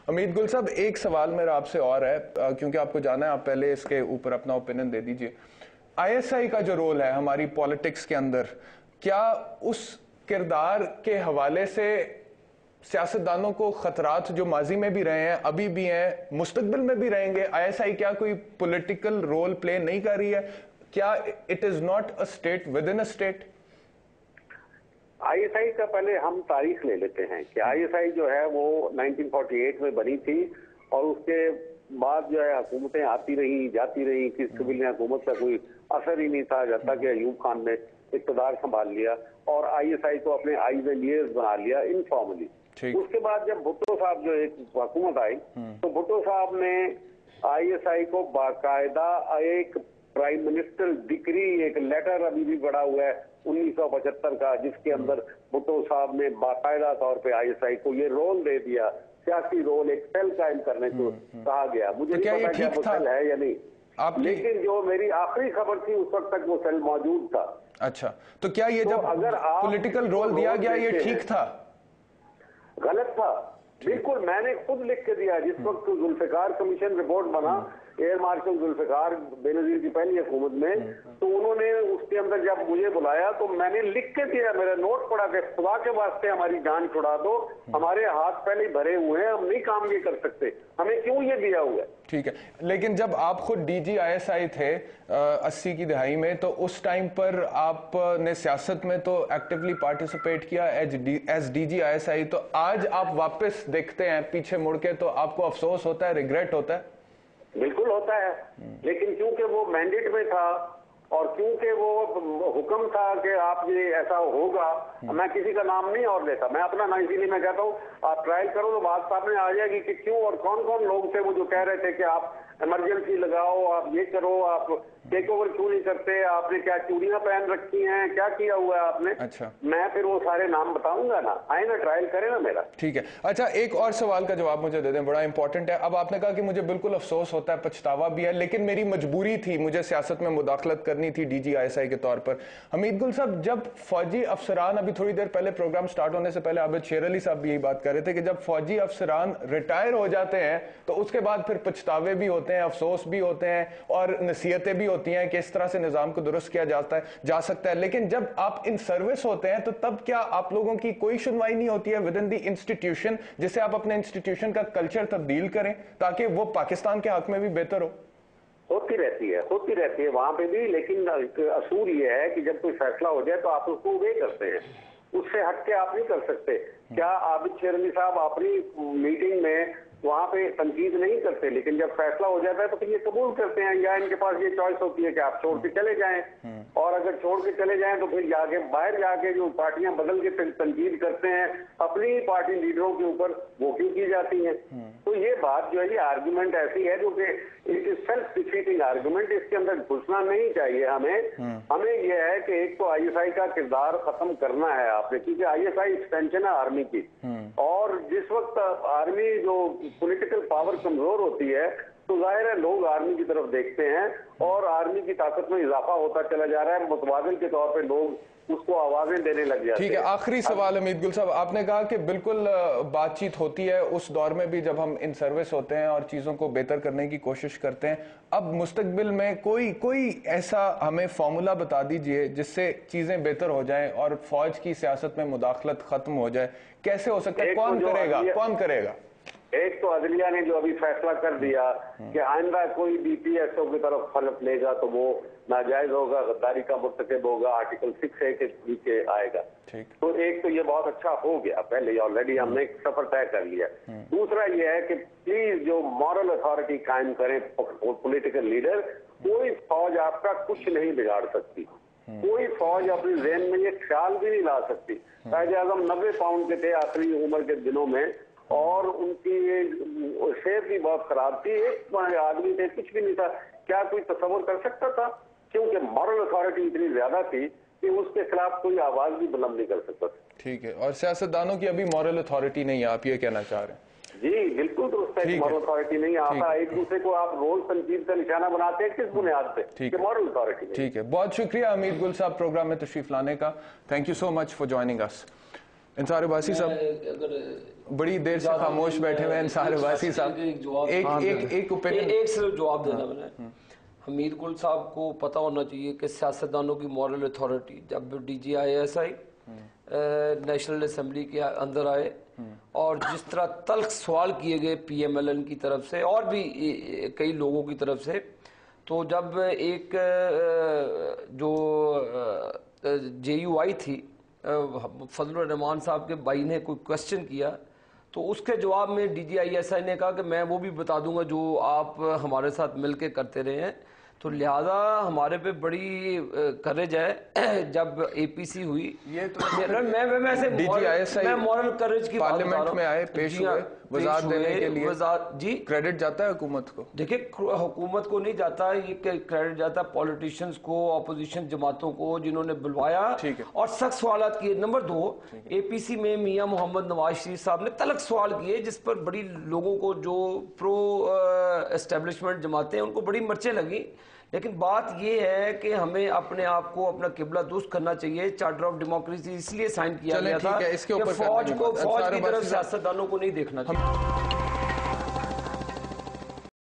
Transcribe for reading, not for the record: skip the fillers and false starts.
अमीद गुल साहब, एक सवाल मेरा आपसे और है, क्योंकि आपको जाना है, आप पहले इसके ऊपर अपना ओपिनियन दे दीजिए। आईएसआई का जो रोल है हमारी पॉलिटिक्स के अंदर, क्या उस किरदार के हवाले से सियासतदानों को खतरात जो माजी में भी रहे हैं, अभी भी हैं, मुस्तकबिल में भी रहेंगे? आईएसआई क्या कोई पॉलिटिकल रोल प्ले नहीं कर रही है? क्या it is not a state with in a state? ISI का पहले हम तारीख ले लेते हैं कि आईएसआई जो है वो 1948 में बनी थी और उसके बाद जो है हुकूमतें आती रही जाती रही, किसी सिविल हुकूमत का कोई असर ही नहीं था जब तक अयूब खान ने इक़्तिदार संभाल लिया और आईएसआई को अपने आईज एंड ईयर्स बना लिया इनफॉर्मली। उसके बाद जब भुट्टो साहब जो एक हुकूमत आई तो भुट्टो साहब ने आईएसआई को बाकायदा एक प्राइम मिनिस्टर डिक्री, एक लेटर अभी भी पड़ा हुआ है 1975 का, जिसके अंदर भुट्टो साहब ने बाकायदा तौर पे आईएसआई को ये रोल दे दिया, सियासी रोल, एक सेल कायम करने को कहा गया। मुझे नहीं पता क्या वो सेल है या नहीं, लेकिन जो मेरी आखिरी खबर थी उस वक्त तक वो सेल मौजूद था। अच्छा, तो क्या ये जब अगर पॉलिटिकल रोल दिया गया ये ठीक था? गलत था, बिल्कुल। मैंने खुद लिख के दिया जिस वक्त जुल्फिकार कमीशन रिपोर्ट बना, एयर मार्शल जुल्फिकार बेनजीर की पहली हुकूमत में, तो उन्होंने उसके अंदर जब मुझे बुलाया तो मैंने लिख के दिया, मेरा नोट पड़ा कि खुदा के वास्ते हमारी जान छुड़ा दो, हमारे हाथ पहले ही भरे हुए हैं, हम नहीं काम ये कर सकते, हमें क्यों ये दिया हुआ है। ठीक है, लेकिन जब आप खुद डीजी आईएसआई थे 80 की दहाई में, तो उस टाइम पर आपने सियासत में तो एक्टिवली पार्टिसिपेट किया एज डीजी आईएसआई, तो आज आप वापस देखते हैं पीछे मुड़ के तो आपको अफसोस होता है, रिग्रेट होता है? बिल्कुल होता है, लेकिन क्योंकि वो मैंडेट में था और क्योंकि वो हुक्म था कि आप ये ऐसा होगा, मैं किसी का नाम नहीं और लेता, मैं अपना ना, इसीलिए मैं कहता हूँ आप ट्रायल करो तो बात सामने आ जाएगी कि क्यों और कौन कौन लोग थे वो जो कह रहे थे कि आप इमरजेंसी लगाओ, आप ये करो, आप टेक ओवर क्यों नहीं करते, आपने क्या चूड़ियां पहन रखी हैं, क्या किया हुआ है आपने। अच्छा, मैं फिर वो सारे नाम बताऊंगा ना, आए ना, ट्रायल करें ना मेरा। ठीक है। अच्छा, एक और सवाल का जवाब मुझे दे दें, बड़ा इंपॉर्टेंट है। अब आपने कहा कि मुझे बिल्कुल अफसोस होता है, पछतावा भी है, लेकिन मेरी मजबूरी थी, मुझे सियासत में मुदाखलत करनी थी डीजी आईएसआई के तौर पर। हमीद गुल साहब, जब फौजी अफसरान, अभी थोड़ी देर पहले प्रोग्राम स्टार्ट होने से पहले आबिद शेर अली साहब भी यही बात कर रहे थे कि जब फौजी अफसरान रिटायर हो जाते हैं तो उसके बाद फिर पछतावे भी होते हैं, अफसोस भी होते हैं और नसीहतें भी होती हैं कि इस तरह से निजाम को दुरुस्त किया जा सकता है। लेकिन जब आप इन सर्विस होते हैं तो तब क्या आप लोगों की कोई सुनवाई नहीं होती है विद इन द इंस्टीट्यूशन, जिससे आप अपने इंस्टीट्यूशन का कल्चर तब्दील करें ताकि वो पाकिस्तान के हक में भी बेहतर हो? होती रहती है वहां पे भी, लेकिन असूल ये है कि जब कोई फैसला हो जाए तो आप उसको वे करते हैं, उससे हट के आप नहीं कर सकते। क्या आबिद शेर अली साहब अपनी मीटिंग में वहां पे तनकीद नहीं करते, लेकिन जब फैसला हो जाता है तो फिर ये कबूल करते हैं, या इनके पास ये चॉइस होती है कि आप छोड़ के चले जाएं, और अगर छोड़ के चले जाएं तो फिर जाके बाहर जाके जो पार्टियां बदल के तनकीद करते हैं अपनी पार्टी लीडरों के ऊपर, वो क्यों की जाती है। तो ये बात जो है, ये आर्गुमेंट ऐसी है जो कि it is self defeating argument, इसके अंदर घुसना नहीं चाहिए हमें ये है कि एक तो आईएसआई का किरदार खत्म करना है आपने, क्योंकि आईएसआई एक्सटेंशन है आर्मी की, और जिस वक्त आर्मी जो पॉलिटिकल पावर कमजोर होती है तो जाहिर है लोग आर्मी की तरफ देखते हैं और आर्मी की ताकत में इजाफा होता चला जा रहा है, मुतबादिल के तौर पे लोग उसको आवाजें देने लग जाते हैं। ठीक है, आखिरी सवाल अमीद गुल साहब, आपने कहा कि बिल्कुल बातचीत होती है उस दौर में भी जब हम इन सर्विस होते हैं और चीजों को बेहतर करने की कोशिश करते हैं। अब मुस्तकबिल में कोई ऐसा हमें फॉर्मूला बता दीजिए जिससे चीजें बेहतर हो जाएं और फौज की सियासत में मुदाखलत खत्म हो जाए। कैसे हो सकता है? कौन करेगा? एक तो अदलिया ने जो अभी फैसला कर दिया कि आइंदा कोई बीपीएसओ की तरफ फलक लेगा तो वो नाजायज होगा, गद्दारी का मुर्तकिब होगा, आर्टिकल 6A के नीचे आएगा। तो एक तो ये बहुत अच्छा हो गया, पहले ऑलरेडी हमने एक सफर तय कर लिया। दूसरा ये है कि प्लीज जो मॉरल अथॉरिटी कायम करें पॉलिटिकल लीडर, कोई फौज आपका कुछ नहीं बिगाड़ सकती, कोई फौज अपनी जहन में ये ख्याल भी नहीं ला सकती। कायदे आजम 90 पाउंड के थे आखिरी उम्र के दिनों में और उनकी सेहत भी बहुत खराब थी, एक आदमी थे, कुछ भी नहीं था। क्या कोई तस्वर कर सकता था? क्योंकि मॉरल अथॉरिटी इतनी ज्यादा थी कि उसके खिलाफ कोई आवाज भी बुलंद नहीं कर सकता था। ठीक है, और सियासतदानों की अभी मॉरल अथॉरिटी नहीं है, आप ये कहना चाह रहे हैं? जी बिल्कुल, तो उसका मॉरल अथॉरिटी नहीं आता। एक दूसरे को आप रोज तनकीद का निशाना बनाते हैं, किस बुनियाद पे? Moral authority. ठीक है, बहुत शुक्रिया अमीद गुल साहब प्रोग्राम में तशरीफ लाने का। Thank you so much for joining us. Insar Abbasi sahab अगर बड़ी देर से खामोश बैठे हुए हैं। इंसार अब्बासी साहब एक ओपिनियन, एक सिर्फ जवाब देना मैंने। हमीद गुल साहब को पता होना चाहिए कि सियासतदानों की मॉरल अथॉरिटी, जब DGISI नेशनल असेंबली के अंदर आए और जिस तरह तल्ख सवाल किए गए PMLN की तरफ से और भी कई लोगों की तरफ से, तो जब एक जो JUI थी, फजलुर रहमान साहब के भाई ने कोई क्वेश्चन किया, तो उसके जवाब में DGISI ने कहा कि मैं वो भी बता दूंगा जो आप हमारे साथ मिलके करते रहे हैं। तो लिहाजा हमारे पे बड़ी करेज है। जब APC हुई, ये तो मैं वैसे DGISI मैं मॉरल करेज की पार्लियामेंट में आए, पेश हुए, वजारत देने के लिए जी क्रेडिट जाता है हुकूमत को। देखिए, हुकूमत को नहीं जाता, ये क्रेडिट जाता है पॉलिटिशियंस को, अपोजिशन जमातों को, जिन्होंने बुलवाया और सख्त सवाल किए। नंबर 2, APC में मियां मोहम्मद नवाज शरीफ साहब ने तलख सवाल किए, जिस पर बड़ी लोगों को, जो प्रो एस्टेब्लिशमेंट जमाते हैं, उनको बड़ी मर्चें लगी। लेकिन बात यह है कि हमें अपने आप को अपना किबला दुरुस्त करना चाहिए। चार्टर ऑफ डेमोक्रेसी इसलिए साइन किया गया था कि फौज की तरफ सियासतदानों को नहीं देखना चाहिए।